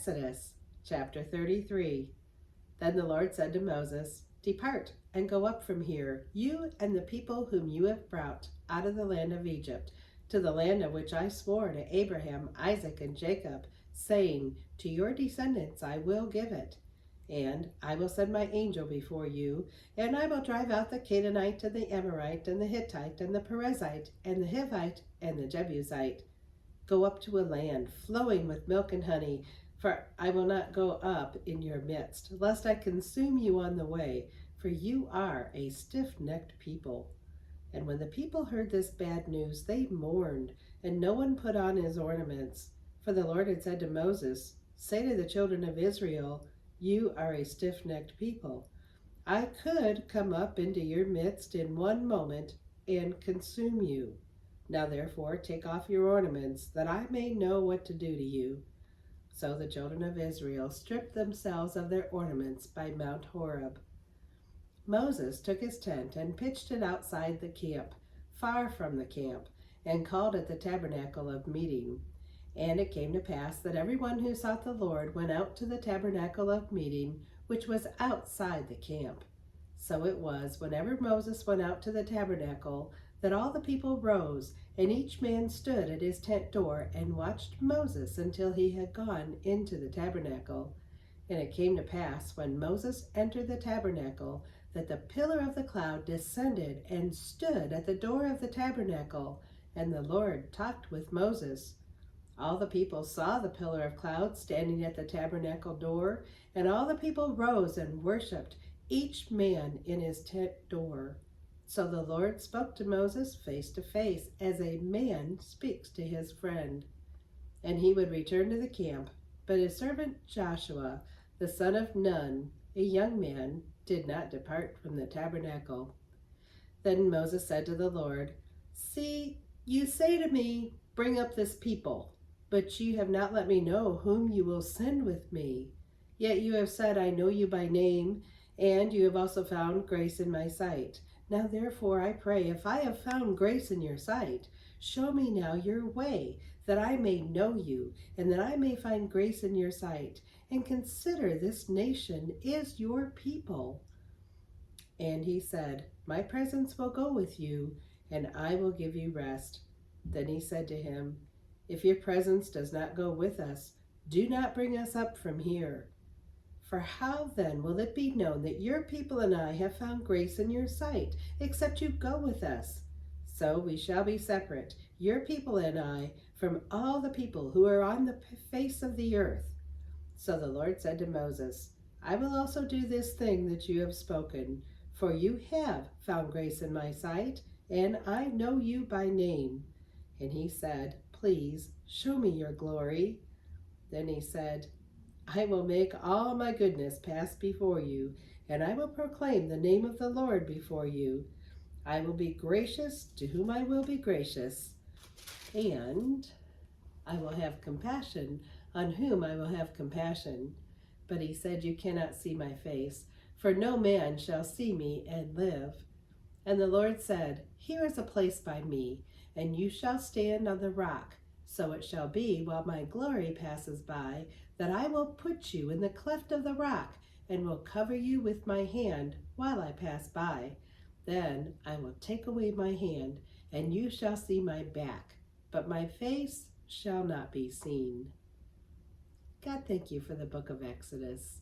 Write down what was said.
Exodus chapter 33. Then the Lord said to Moses, "Depart and go up from here, you and the people whom you have brought out of the land of Egypt, to the land of which I swore to Abraham, Isaac, and Jacob, saying, to your descendants I will give it. And I will send my angel before you, and I will drive out the Canaanite, and the Amorite, and the Hittite, and the Perizzite, and the Hivite, and the Jebusite. Go up to a land flowing with milk and honey, for I will not go up in your midst, lest I consume you on the way, for you are a stiff-necked people." And when the people heard this bad news, they mourned, and no one put on his ornaments. For the Lord had said to Moses, "Say to the children of Israel, you are a stiff-necked people. I could come up into your midst in one moment and consume you. Now therefore take off your ornaments, that I may know what to do to you." So the children of Israel stripped themselves of their ornaments by Mount Horeb. Moses took his tent and pitched it outside the camp, far from the camp, and called it the tabernacle of meeting. And it came to pass that everyone who sought the Lord went out to the tabernacle of meeting, which was outside the camp. So it was, whenever Moses went out to the tabernacle, that all the people rose, and each man stood at his tent door and watched Moses until he had gone into the tabernacle. And it came to pass, when Moses entered the tabernacle, that the pillar of the cloud descended and stood at the door of the tabernacle, and the Lord talked with Moses. All the people saw the pillar of cloud standing at the tabernacle door, and all the people rose and worshipped, each man in his tent door. So the Lord spoke to Moses face to face, as a man speaks to his friend. And he would return to the camp, but his servant Joshua, the son of Nun, a young man, did not depart from the tabernacle. Then Moses said to the Lord, "See, you say to me, 'Bring up this people,' but you have not let me know whom you will send with me. Yet you have said, 'I know you by name,' and you have also found grace in my sight. Now therefore I pray, if I have found grace in your sight, show me now your way, that I may know you, and that I may find grace in your sight. And consider, this nation is your people." And he said, "My presence will go with you, and I will give you rest." Then he said to him, "If your presence does not go with us, do not bring us up from here. For how then will it be known that your people and I have found grace in your sight, except you go with us? So we shall be separate, your people and I, from all the people who are on the face of the earth." So the Lord said to Moses, "I will also do this thing that you have spoken, for you have found grace in my sight, and I know you by name." And he said, "Please show me your glory." Then he said, "I will make all my goodness pass before you, and I will proclaim the name of the Lord before you. I will be gracious to whom I will be gracious, and I will have compassion on whom I will have compassion." But he said, "You cannot see my face, for no man shall see me and live." And the Lord said, "Here is a place by me, and you shall stand on the rock. So it shall be, while my glory passes by, that I will put you in the cleft of the rock, and will cover you with my hand while I pass by. Then I will take away my hand, and you shall see my back, but my face shall not be seen." God, thank you for the book of Exodus.